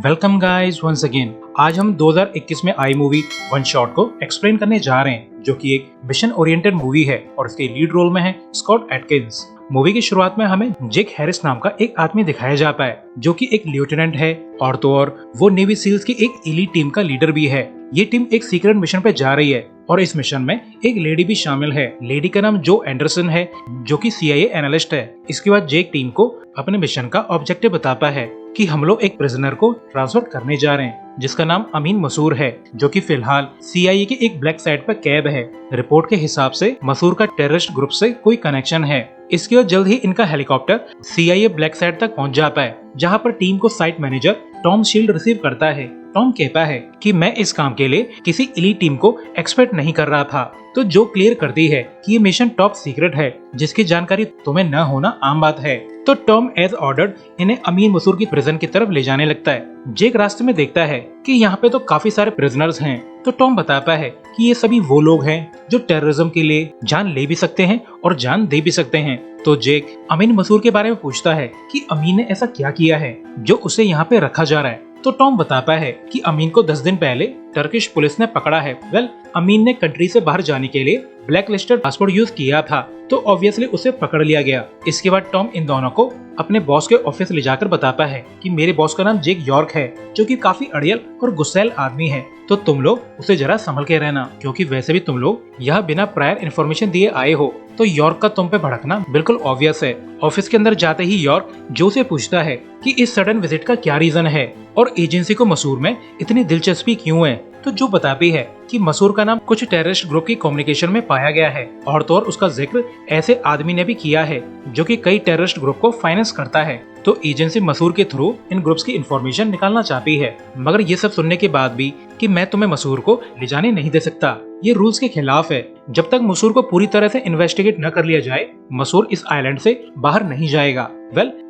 Welcome guys once again. आज हम 2021 में आई मूवी वन शॉट को एक्सप्लेन करने जा रहे हैं, जो कि एक मिशन ओरिएंटेड मूवी है और इसके लीड रोल में है स्कॉट एटकिंस। मूवी की शुरुआत में हमें जेक हैरिस नाम का एक आदमी दिखाया जाता है, जो कि एक लेफ्टिनेंट है और तो और वो नेवी सील्स की एक एलीट टीम का लीडर भी है। ये टीम एक सीक्रेट मिशन पे जा रही है और इस मिशन में एक लेडी भी शामिल है। लेडी का नाम जो एंडरसन है, जो कि CIA एनालिस्ट है। इसके बाद जेक टीम को अपने मिशन का ऑब्जेक्टिव बताता है कि हम लोग एक प्रिजनर को ट्रांसफर करने जा रहे हैं, जिसका नाम अमीन मसूर है, जो कि फिलहाल CIA के एक ब्लैक साइट पर कैद है। रिपोर्ट के हिसाब से मसूर का टेररिस्ट ग्रुप से कोई कनेक्शन है। इसके बाद जल्द ही इनका हेलीकॉप्टर CIA ब्लैक साइट तक पहुंच जाता है, जहां पर टीम को site manager Tom shield receive करता है। टॉम कहता है कि मैं इस काम के लिए किसी एलीट टीम को एक्सपेक्ट नहीं कर रहा था, तो जो क्लियर करती है कि ये मिशन टॉप सीक्रेट है, जिसकी जानकारी तुम्हें न होना आम बात है। तो टॉम एज ऑर्डर्ड इन्हें अमीन मसूर की प्रिजन की तरफ ले जाने लगता है। जेक रास्ते में देखता है कि यहाँ पे तो काफी सारे प्रिजनर्स हैं, तो टॉम बताता है कि ये सभी वो लोग हैं जो टेररिज्म के लिए जान ले भी सकते हैं और जान दे भी सकते हैं। तो जेक अमीन मसूर के बारे में पूछता है कि अमीन ने ऐसा क्या किया है जो उसे यहाँ पे रखा जा रहा है। तो टॉम बताता है कि अमीन को 10 दिन पहले टर्किश पुलिस ने पकड़ा है। अमीन ने कंट्री से बाहर जाने के लिए ब्लैक लिस्टेड पासपोर्ट यूज किया था, तो ऑब्वियसली उसे पकड़ लिया गया। इसके बाद टॉम इन दोनों को अपने बॉस के ऑफिस ले जाकर बताता है कि मेरे बॉस का नाम जेक यॉर्क है, जो कि काफी अड़ियल और गुस्सैल आदमी है, तो तुम लोग उसे जरा संभल के रहना, क्योंकि वैसे भी तुम लोग यह बिना प्रायर इन्फॉर्मेशन दिए आए हो। तो यॉर्क का तुम पे भड़कना बिल्कुल ऑब्वियस है। ऑफिस के अंदर जाते ही यॉर्क जो से पूछता है कि इस सडन विजिट का क्या रीजन है और एजेंसी को मसूर में इतनी दिलचस्पी क्यों है। तो जो बताती है कि मसूर का नाम कुछ टेररिस्ट ग्रुप की कम्युनिकेशन में पाया गया है और तो और उसका जिक्र ऐसे आदमी ने भी किया है जो कि कई टेररिस्ट ग्रुप को फाइनेंस करता है। तो एजेंसी मसूर के थ्रू इन ग्रुप्स की इंफॉर्मेशन निकालना चाहती है। मगर ये सब सुनने के बाद भी कि मैं तुम्हें मसूर को ले जाने नहीं दे सकता, ये रूल्स के खिलाफ है। जब तक मसूर को पूरी तरह से इन्वेस्टिगेट न कर लिया जाए, मसूर इस आइलैंड से बाहर नहीं जाएगा।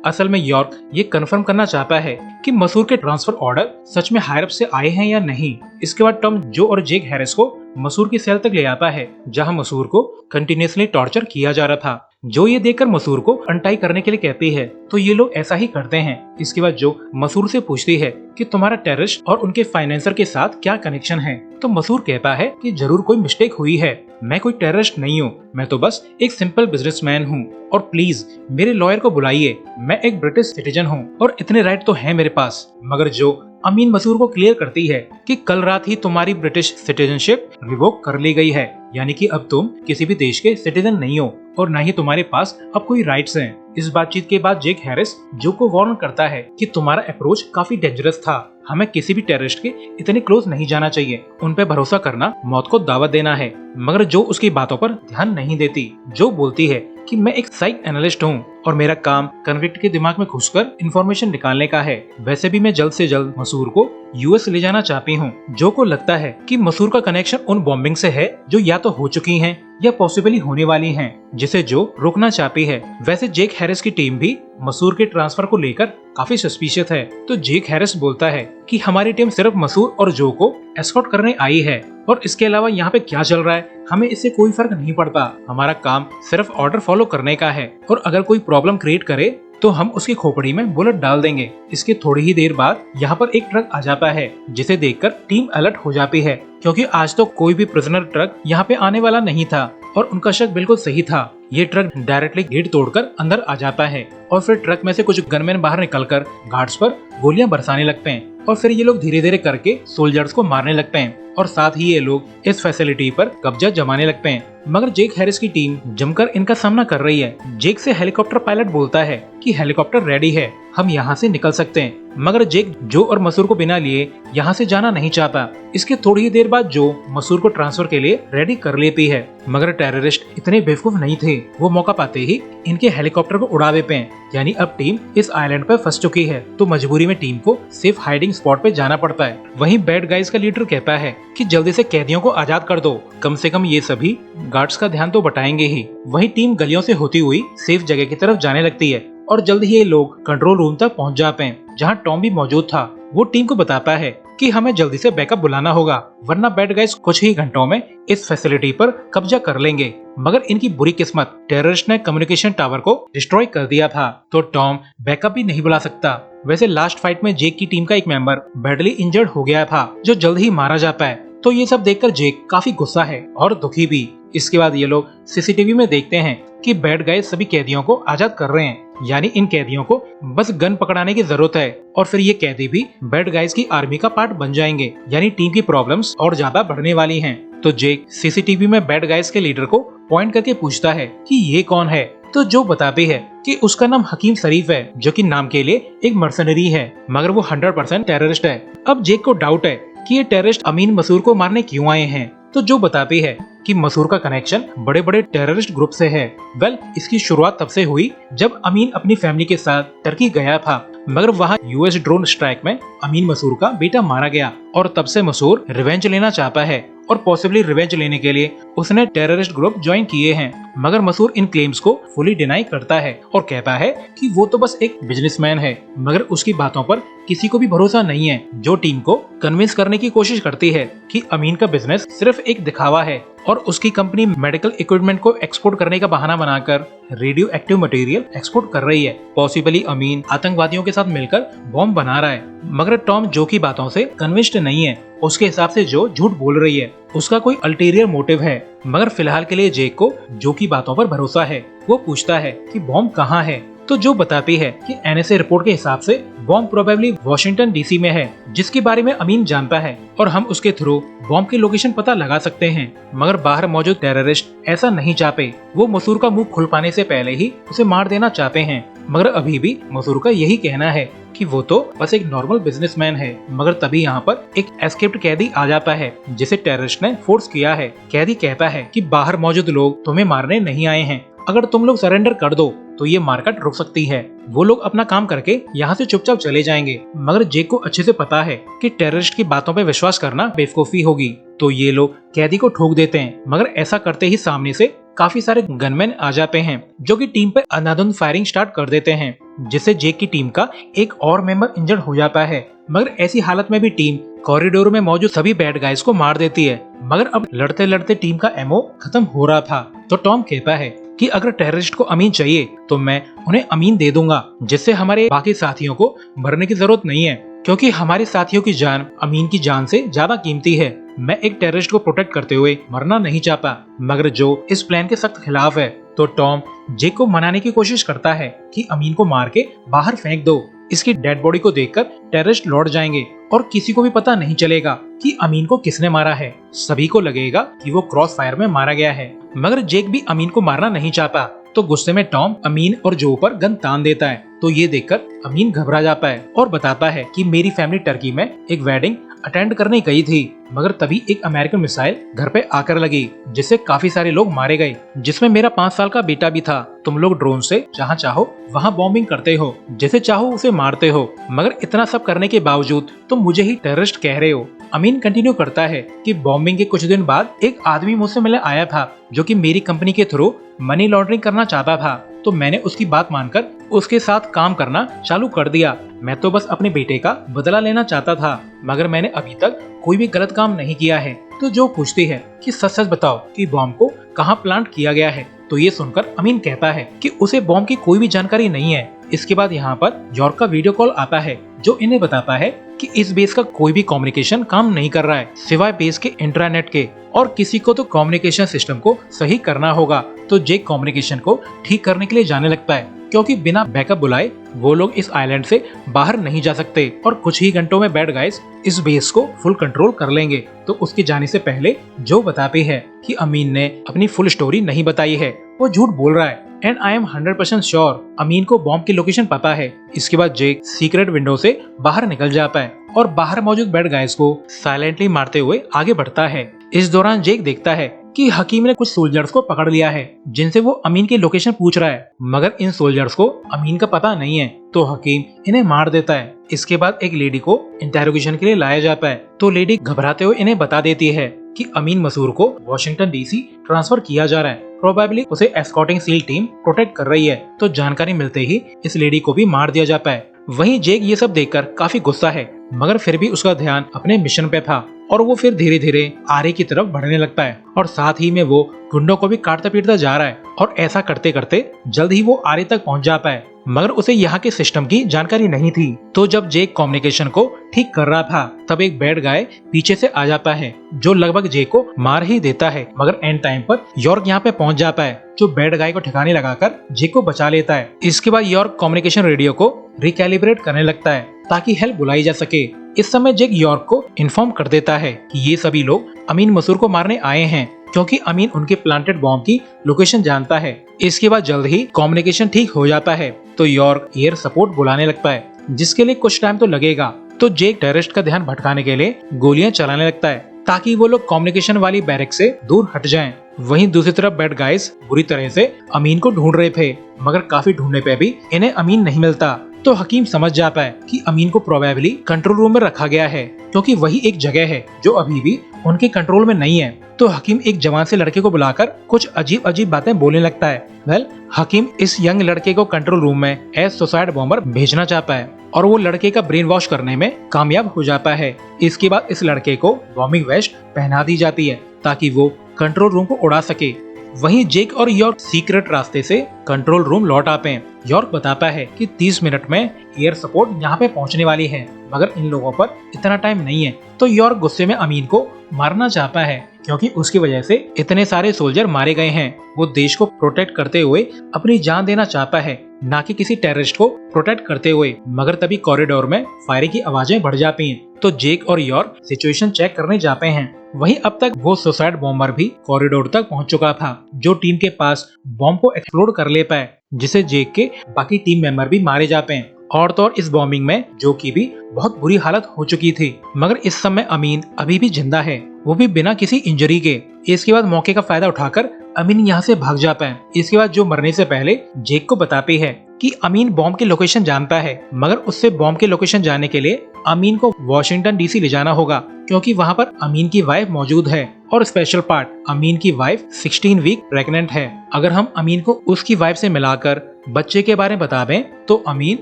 असल में यॉर्क ये कंफर्म करना चाहता है कि मसूर के ट्रांसफर ऑर्डर सच में हायर अप से आए हैं या नहीं। इसके बाद टॉम जो और जेक हैरिस को मसूर की सेल तक ले आता है, जहां मसूर को कंटिन्यूअसली टॉर्चर किया जा रहा था। जो ये देखकर मसूर को अनटाई करने के लिए कहती है, तो ये लोग ऐसा ही करते हैं। इसके बाद जो मसूर से पूछती है कि तुम्हारा टेररिस्ट और उनके फाइनेंसर के साथ क्या कनेक्शन है, तो मसूर कहता है कि जरूर कोई मिस्टेक हुई है, मैं कोई टेररिस्ट नहीं हूँ, मैं तो बस एक सिंपल बिजनेसमैन हूँ और प्लीज मेरे लॉयर को बुलाइए, मैं एक ब्रिटिश सिटीजन हूँ और इतने राइट तो है मेरे पास। मगर जो अमीन मसूर को क्लियर करती है कि कल रात ही तुम्हारी ब्रिटिश सिटीजनशिप रिवोक कर ली गई है, यानी कि अब तुम किसी भी देश के सिटीजन नहीं हो और न ही तुम्हारे पास अब कोई राइट्स हैं। इस बातचीत के बाद जेक हैरिस जो को वार्न करता है कि तुम्हारा अप्रोच काफी डेंजरस था, हमें किसी भी टेररिस्ट के इतने क्लोज नहीं जाना चाहिए, उन पे भरोसा करना मौत को दावत देना है। मगर जो उसकी बातों पर ध्यान नहीं देती। जो बोलती है कि मैं एक साइक एनालिस्ट हूँ और मेरा काम कन्विक्ट के दिमाग में घुसकर इंफॉर्मेशन निकालने का है। वैसे भी मैं जल्द से जल्द मसूर को US ले जाना चाहती हूँ। जो को लगता है कि मसूर का कनेक्शन उन बॉम्बिंग से है जो या तो हो चुकी हैं या पॉसिबली होने वाली हैं, जिसे जो रोकना चाहती है। वैसे जेक हैरिस की टीम भी मसूर के ट्रांसफर को लेकर काफी सस्पिशियस है। तो जेक हैरिस बोलता है कि हमारी टीम सिर्फ मसूर और जो को एस्कॉर्ट करने आई है और इसके अलावा यहाँ पे क्या चल रहा है हमें इससे कोई फर्क नहीं पड़ता। हमारा काम सिर्फ ऑर्डर फॉलो करने का है और अगर कोई प्रॉब्लम क्रिएट करे तो हम उसकी खोपड़ी में बुलेट डाल देंगे। इसके थोड़ी ही देर बाद यहाँ पर एक ट्रक आ जाता है, जिसे देखकर टीम अलर्ट हो जाती है, क्योंकि आज तो कोई भी प्रिजनर ट्रक यहाँ पे आने वाला नहीं था और उनका शक बिल्कुल सही था। ये ट्रक डायरेक्टली गेट तोड़कर अंदर आ जाता है और फिर ट्रक में से कुछ गनमैन बाहर निकलकर गार्ड्स पर गोलियां बरसाने लगते हैं और फिर ये लोग धीरे धीरे करके सोल्जर्स को मारने लगते हैं और साथ ही ये लोग इस फैसिलिटी पर कब्जा जमाने लगते हैं। मगर जेक हैरिस की टीम जमकर इनका सामना कर रही है। जेक से हेलीकॉप्टर पायलट बोलता है कि हेलीकॉप्टर रेडी है, हम यहाँ से निकल सकते हैं। मगर जेक जो और मसूर को बिना लिए यहाँ से जाना नहीं चाहता। इसके थोड़ी ही देर बाद जो मसूर को ट्रांसफर के लिए रेडी कर लेती है, मगर टेररिस्ट इतने बेवकूफ नहीं थे, वो मौका पाते ही इनके हेलीकॉप्टर को उड़ा देते हैं। यानी अब टीम इस आइलैंड पर फंस चुकी है, तो मजबूरी में टीम को सेफ हाइडिंग स्पॉट पे जाना पड़ता है। वहीं बैड गाइज का लीडर कहता है कि जल्दी से कैदियों को आजाद कर दो, कम से कम ये सभी गार्ड्स का ध्यान तो बटाएंगे ही। वहीं टीम गलियों से होती हुई सेफ जगह की तरफ जाने लगती है और जल्द ही ये लोग कंट्रोल रूम तक पहुंच जाते हैं, जहां टॉम भी मौजूद था। वो टीम को बताता है कि हमें जल्दी से बैकअप बुलाना होगा, वरना बैड गाइज कुछ ही घंटों में इस फैसिलिटी पर कब्जा कर लेंगे। मगर इनकी बुरी किस्मत, टेररिस्ट ने कम्युनिकेशन टावर को डिस्ट्रॉय कर दिया था, तो टॉम बैकअप भी नहीं बुला सकता। वैसे लास्ट फाइट में जेक की टीम का एक मेंबर बैडली इंजर्ड हो गया था, जो जल्द ही मारा जाता है। तो ये सब देखकर जेक काफी गुस्सा है और दुखी भी। इसके बाद ये लोग सीसीटीवी में देखते हैं कि बैड गाइज सभी कैदियों को आजाद कर रहे हैं, यानी इन कैदियों को बस गन पकड़ाने की जरूरत है और फिर ये कैदी भी बैड गाइज की आर्मी का पार्ट बन जाएंगे, यानी टीम की प्रॉब्लम्स और ज्यादा बढ़ने वाली हैं। तो जेक सीसीटीवी में बैड गाइज के लीडर को पॉइंट करके पूछता है कि ये कौन है, तो जो बताती है कि उसका नाम हकीम शरीफ है, जो कि नाम के लिए एक मर्सनरी है, मगर वो 100% टेररिस्ट है। अब जेक को डाउट है कि ये टेररिस्ट अमीन मसूर को मारने क्यों आए हैं, तो जो बताती है कि मसूर का कनेक्शन बड़े बड़े टेररिस्ट ग्रुप से है। वेल, इसकी शुरुआत तब से हुई जब अमीन अपनी फैमिली के साथ टर्की गया था, मगर वहाँ यूएस ड्रोन स्ट्राइक में अमीन मसूर का बेटा मारा गया और तब से मसूर रिवेंज लेना चाहता है और पॉसिबली रिवेंज लेने के लिए उसने टेररिस्ट ग्रुप ज्वाइन किए हैं। मगर मसूर इन क्लेम्स को फुली डिनाई करता है और कहता है कि वो तो बस एक बिजनेसमैन है, मगर उसकी बातों पर किसी को भी भरोसा नहीं है, जो टीम को कन्विंस करने की कोशिश करती है कि अमीन का बिजनेस सिर्फ एक दिखावा है और उसकी कंपनी मेडिकल इक्विपमेंट को एक्सपोर्ट करने का बहाना बनाकर रेडियो एक्टिव मटेरियल एक्सपोर्ट कर रही है। पॉसिबली अमीन आतंकवादियों के साथ मिलकर बॉम्ब बना रहा है, मगर टॉम जो की बातों से कन्विंस्ड नहीं है। उसके हिसाब से जो झूठ बोल रही है उसका कोई अल्टीरियर मोटिव है, मगर फिलहाल के लिए जेक को जो की बातों पर भरोसा है। वो पूछता है कि बॉम्ब कहाँ है, तो जो बताती है कि एनएसए रिपोर्ट के हिसाब से बॉम्ब प्रोबेबली वॉशिंगटन डीसी में है, जिसके बारे में अमीन जानता है और हम उसके थ्रू बॉम्ब की लोकेशन पता लगा सकते हैं। मगर बाहर मौजूद टेररिस्ट ऐसा नहीं चाहते, वो मसूर का मुंह खुल पाने से पहले ही उसे मार देना चाहते हैं। मगर अभी भी मसूर का यही कहना है कि वो तो बस एक नॉर्मल बिजनेसमैन है। मगर तभी यहाँ पर एक एस्केप्ड कैदी आ जाता है जिसे टेररिस्ट ने फोर्स किया है। कैदी कहता है कि बाहर मौजूद लोग तुम्हें मारने नहीं आए हैं, अगर तुम लोग सरेंडर कर दो तो ये मारकाट रुक सकती है। वो लोग अपना काम करके यहाँ से चुपचाप चले जाएंगे। मगर जेक को अच्छे से पता है कि टेररिस्ट की बातों पे विश्वास करना बेवकूफी होगी, तो ये लोग कैदी को ठोक देते हैं। मगर ऐसा करते ही सामने से काफी सारे गनमैन आ जाते हैं, जो कि टीम पे अंधाधुंध फायरिंग स्टार्ट कर देते हैं, जिससे जेक की टीम का एक और मेंबर इंजर्ड हो जाता है। मगर ऐसी हालत में भी टीम कॉरिडोर में मौजूद सभी बैड गाइज को मार देती है। मगर अब लड़ते लड़ते टीम का एमओ खत्म हो रहा था, तो टॉम कहता है कि अगर टेररिस्ट को अमीन चाहिए तो मैं उन्हें अमीन दे दूंगा, जिससे हमारे बाकी साथियों को मरने की जरूरत नहीं है, क्योंकि हमारे साथियों की जान अमीन की जान से ज्यादा कीमती है। मैं एक टेररिस्ट को प्रोटेक्ट करते हुए मरना नहीं चाहता। मगर जो इस प्लान के सख्त खिलाफ है, तो टॉम जेक को मनाने की कोशिश करता है कि अमीन को मार के बाहर फेंक दो। इसकी डेड बॉडी को देखकर टेररिस्ट लौट जाएंगे और किसी को भी पता नहीं चलेगा कि अमीन को किसने मारा है। सभी को लगेगा कि वो क्रॉस फायर में मारा गया है। मगर जेक भी अमीन को मारना नहीं चाहता, तो गुस्से में टॉम अमीन और जो पर गन तान देता है। तो ये देखकर अमीन घबरा जाता है और बताता है कि मेरी फैमिली टर्की में एक वेडिंग अटेंड करने गई थी, मगर तभी एक अमेरिकन मिसाइल घर पे आकर लगी, जिससे काफी सारे लोग मारे गए, जिसमें मेरा 5 साल का बेटा भी था। तुम लोग ड्रोन से जहाँ चाहो वहाँ बॉम्बिंग करते हो, जैसे चाहो उसे मारते हो, मगर इतना सब करने के बावजूद तुम मुझे ही टेररिस्ट कह रहे हो। अमीन कंटिन्यू करता है कि बॉम्बिंग के कुछ दिन बाद एक आदमी मुझसे मिलने आया था, जो कि मेरी कंपनी के थ्रू मनी लॉन्ड्रिंग करना चाहता था, तो मैंने उसकी बात मानकर उसके साथ काम करना चालू कर दिया। मैं तो बस अपने बेटे का बदला लेना चाहता था, मगर मैंने अभी तक कोई भी गलत काम नहीं किया है। तो जो पूछती है कि सच सच बताओ कि बॉम्ब को कहाँ प्लांट किया गया है, तो ये सुनकर अमीन कहता है कि उसे बॉम्ब की कोई भी जानकारी नहीं है। इसके बाद यहाँ पर यॉर्क का वीडियो कॉल आता है, जो इन्हें बताता है कि इस बेस का कोई भी कम्युनिकेशन काम नहीं कर रहा है सिवाय बेस के इंट्रानेट के, और किसी को तो कम्युनिकेशन सिस्टम को सही करना होगा। तो जेक कम्युनिकेशन को ठीक करने के लिए जाने लगता है, क्योंकि बिना बैकअप बुलाए वो लोग इस आइलैंड से बाहर नहीं जा सकते और कुछ ही घंटों में बैड गाइज इस बेस को फुल कंट्रोल कर लेंगे। तो उसके जाने से पहले जो बताती है कि अमीन ने अपनी फुल स्टोरी नहीं बताई है, वो झूठ बोल रहा है एंड आई एम 100% श्योर अमीन को बॉम्ब की लोकेशन पता है। इसके बाद जेक सीक्रेट विंडो से बाहर निकल जाता है और बाहर मौजूद बैड गाइज को साइलेंटली मारते हुए आगे बढ़ता है। इस दौरान जेक देखता है कि हकीम ने कुछ सोल्जर्स को पकड़ लिया है, जिनसे वो अमीन की लोकेशन पूछ रहा है, मगर इन सोल्जर्स को अमीन का पता नहीं है, तो हकीम इन्हें मार देता है। इसके बाद एक लेडी को इंटेरोगेशन के लिए लाया जाता है, तो लेडी घबराते हुए इन्हें बता देती है कि अमीन मसूर को वॉशिंगटन डीसी ट्रांसफर किया जा रहा है, प्रोबेबली उसे एस्कॉर्टिंग सील टीम प्रोटेक्ट कर रही है। तो जानकारी मिलते ही इस लेडी को भी मार दिया जाता है। वहीं जेक ये सब देखकर काफी गुस्सा है, मगर फिर भी उसका ध्यान अपने मिशन पे था और वो फिर धीरे धीरे आरे की तरफ बढ़ने लगता है और साथ ही में वो गुंडों को भी काटता पीटता जा रहा है और ऐसा करते करते जल्द ही वो आरे तक पहुंच जाता है। मगर उसे यहाँ के सिस्टम की जानकारी नहीं थी। तो जब जेक कम्युनिकेशन को ठीक कर रहा था तब एक बैड गाय पीछे से आ जाता है जो लगभग जेक को मार ही देता है, मगर एंड टाइम पर यॉर्क यहाँ पे पहुंच जाता है जो बैड गाय को ठिकाने लगाकर जेक को बचा लेता है। इसके बाद यॉर्क कम्युनिकेशन रेडियो को रिकैलिब्रेट करने लगता है ताकि हेल्प बुलाई जा सके। इस समय जेक यॉर्क को इन्फॉर्म कर देता है कि ये सभी लोग अमीन मसूर को मारने आए हैं क्योंकि अमीन उनके प्लांटेड बॉम्ब की लोकेशन जानता है। इसके बाद जल्द ही कम्युनिकेशन ठीक हो जाता है तो यॉर्क एयर सपोर्ट बुलाने लगता है जिसके लिए कुछ टाइम तो लगेगा। तो जेक टेररिस्ट का ध्यान भटकाने के लिए गोलियां चलाने लगता है ताकि वो लोग कम्युनिकेशन वाली बैरक से दूर हट जाएं। वहीं दूसरी तरफ बैड गाइस बुरी तरह से अमीन को ढूंढ रहे थे, मगर काफी ढूंढने पे भी इन्हें अमीन नहीं मिलता। तो हकीम समझ जाता है कि अमीन को प्रोबेबली कंट्रोल रूम में रखा गया है क्योंकि वही एक जगह है जो अभी भी उनके कंट्रोल में नहीं है। तो हकीम एक जवान से लड़के को बुलाकर कुछ अजीब अजीब बातें बोलने लगता है। हकीम इस यंग लड़के को कंट्रोल रूम में एज सुसाइड बॉम्बर भेजना चाहता है और वो लड़के का ब्रेन वॉश करने में कामयाब हो जाता है। इसके बाद इस लड़के को बॉम्बिंग वेस्ट पहना दी जाती है ताकि वो कंट्रोल रूम को उड़ा सके। वहीं जेक और यॉर्क सीक्रेट रास्ते से कंट्रोल रूम लौट आते हैं। यॉर्क बताता है कि 30 मिनट में एयर सपोर्ट यहाँ पे पहुँचने वाली है, मगर इन लोगों पर इतना टाइम नहीं है। तो यॉर्क गुस्से में अमीन को मारना चाहता है क्योंकि उसकी वजह से इतने सारे सोल्जर मारे गए हैं। वो देश को प्रोटेक्ट करते हुए अपनी जान देना चाहता है, ना कि किसी टेररिस्ट को प्रोटेक्ट करते हुए। मगर तभी कॉरिडोर में फायरिंग की आवाजें बढ़ जाती हैं तो जेक और यॉर्क सिचुएशन चेक करने जाते हैं। वहीं अब तक वो सुसाइड बॉम्बर भी कॉरिडोर तक पहुंच चुका था जो टीम के पास बॉम्ब को एक्सप्लोड कर ले पाए, जिसे जेक के बाकी टीम मेंबर भी मारे जाते हैं। और तो और इस बॉम्बिंग में जो की भी बहुत बुरी हालत हो चुकी थी, मगर इस समय अमीन अभी भी जिंदा है, वो भी बिना किसी इंजरी के। इसके बाद मौके का फायदा उठाकर अमीन यहाँ से भाग जाता है। इसके बाद जो मरने से पहले जेक को बताती है कि अमीन बॉम्ब की लोकेशन जानता है, मगर उससे बॉम्ब की लोकेशन जानने के लिए अमीन को वॉशिंगटन डीसी ले जाना होगा क्योंकि वहाँ पर अमीन की वाइफ मौजूद है। और स्पेशल पार्ट, अमीन की वाइफ 16 वीक प्रेग्नेंट है। अगर हम अमीन को उसकी वाइफ से मिलाकर बच्चे के बारे में बता दें तो अमीन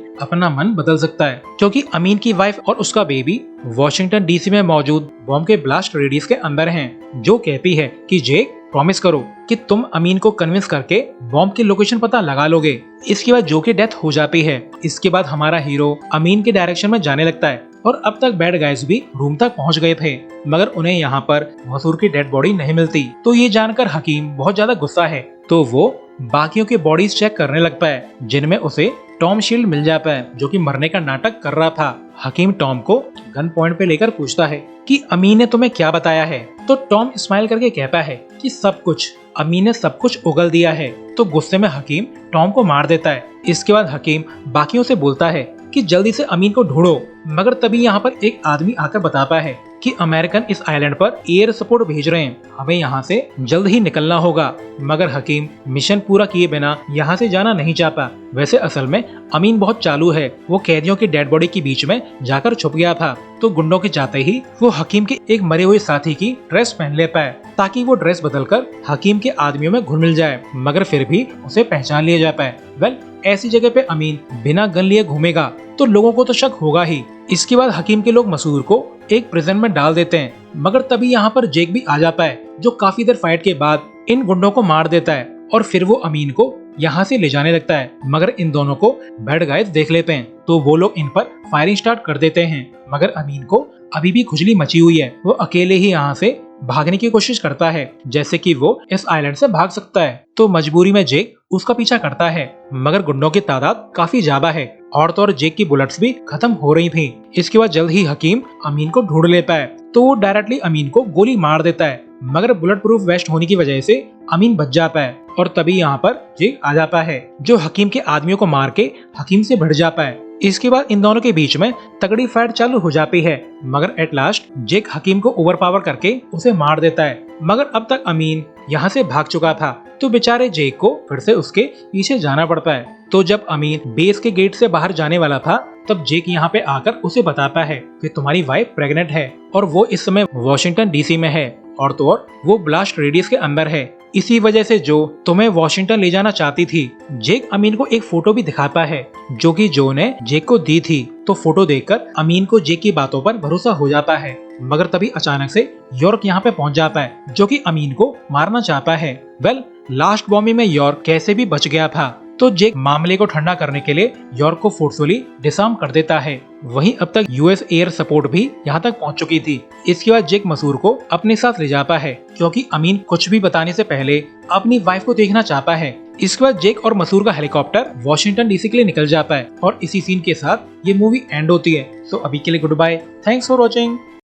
अपना मन बदल सकता है क्योंकि अमीन की वाइफ और उसका बेबी वॉशिंगटन डीसी में मौजूद बॉम्ब के ब्लास्ट रेडियस के अंदर हैं, जो कहती है कि जेक प्रॉमिस करो कि तुम अमीन को कन्विंस करके बॉम्ब की लोकेशन पता लगा लोगे। इसके बाद जो की डेथ हो जाती है। इसके बाद हमारा हीरो अमीन के डायरेक्शन में जाने लगता है और अब तक बैड गाइस भी रूम तक पहुंच गए थे, मगर उन्हें यहाँ पर मसूर की डेड बॉडी नहीं मिलती। तो ये जानकर हकीम बहुत ज्यादा गुस्सा है तो वो बाकियों की बॉडीज चेक करने लगता है, जिनमें उसे टॉम शील्ड मिल जाता है जो कि मरने का नाटक कर रहा था। हकीम टॉम को गन पॉइंट पे लेकर पूछता है कि अमीन ने तुम्हें क्या बताया है। तो टॉम स्माइल करके कहता है कि सब कुछ, अमीन ने सब कुछ उगल दिया है। तो गुस्से में हकीम टॉम को मार देता है। इसके बाद हकीम बाकियों से बोलता है कि जल्दी से अमीन को ढूंढो, मगर तभी यहाँ पर एक आदमी आकर बताता है कि अमेरिकन इस आइलैंड पर एयर सपोर्ट भेज रहे हैं, हमें यहाँ से जल्द ही निकलना होगा। मगर हकीम मिशन पूरा किए बिना यहाँ से जाना नहीं चाहता। वैसे असल में अमीन बहुत चालू है, वो कैदियों की डेड बॉडी के बीच में जाकर छुप गया था। तो गुंडों के जाते ही वो हकीम के एक मरे हुए साथी की ड्रेस पहन लेता है ताकि वो ड्रेस बदलकर हकीम के आदमियों में घुल मिल जाए, मगर फिर भी उसे पहचान लिया जाता है। ऐसी जगह पे अमीन बिना गन लिए घूमेगा तो लोगों को तो शक होगा ही। इसके बाद हकीम के लोग मसूर को एक प्रिजन में डाल देते हैं, मगर तभी यहाँ पर जेक भी आ जाता है जो काफी देर फाइट के बाद इन गुंडों को मार देता है और फिर वो अमीन को यहाँ से ले जाने लगता है। मगर इन दोनों को बैड गाइस देख लेते हैं तो वो लोग इन पर फायरिंग स्टार्ट कर देते हैं, मगर अमीन को अभी भी खुजली मची हुई है। वो अकेले ही यहाँ से भागने की कोशिश करता है जैसे कि वो इस आइलैंड से भाग सकता है। तो मजबूरी में जेक उसका पीछा करता है, मगर गुंडों की तादाद काफी ज्यादा है और तो और जेक की बुलेट्स भी खत्म हो रही थी। इसके बाद जल्द ही हकीम अमीन को ढूंढ लेता है तो वो डायरेक्टली अमीन को गोली मार देता है, मगर बुलेट प्रूफ वेस्ट होने की वजह से अमीन बच जाता है। और तभी यहाँ पर जेक आ जाता है जो हकीम के आदमियों को मार के हकीम से भिड़ जाता है। इसके बाद इन दोनों के बीच में तगड़ी फाइट चालू हो जाती है, मगर एट लास्ट जेक हकीम को ओवरपावर करके उसे मार देता है। मगर अब तक अमीन यहाँ से भाग चुका था तो बेचारे जेक को फिर से उसके पीछे जाना पड़ता है। तो जब अमीन बेस के गेट से बाहर जाने वाला था तब जेक यहाँ पे आकर उसे बताता है कि तुम्हारी वाइफ प्रेग्नेंट है और वो इस समय वॉशिंगटन डीसी में है और तो और वो ब्लास्ट रेडियस के अंदर है। इसी वजह से जो तुम्हें वॉशिंगटन ले जाना चाहती थी। जेक अमीन को एक फोटो भी दिखाता है जो कि जो ने जेक को दी थी। तो फोटो देखकर अमीन को जेक की बातों पर भरोसा हो जाता है, मगर तभी अचानक से यॉर्क यहाँ पे पहुँच जाता है जो कि अमीन को मारना चाहता है। लास्ट बॉम्बिंग में यॉर्क कैसे भी बच गया था, तो जेक मामले को ठंडा करने के लिए यॉर्क को फोर्सफुली डिसआर्म कर देता है। वहीं अब तक यूएस एयर सपोर्ट भी यहाँ तक पहुँच चुकी थी। इसके बाद जेक मसूर को अपने साथ ले जाता है क्योंकि अमीन कुछ भी बताने से पहले अपनी वाइफ को देखना चाहता है। इसके बाद जेक और मसूर का हेलीकॉप्टर वॉशिंगटन डीसी के लिए निकल जाता है और इसी सीन के साथ ये मूवी एंड होती है। तो अभी के लिए goodbye, thanks for watching.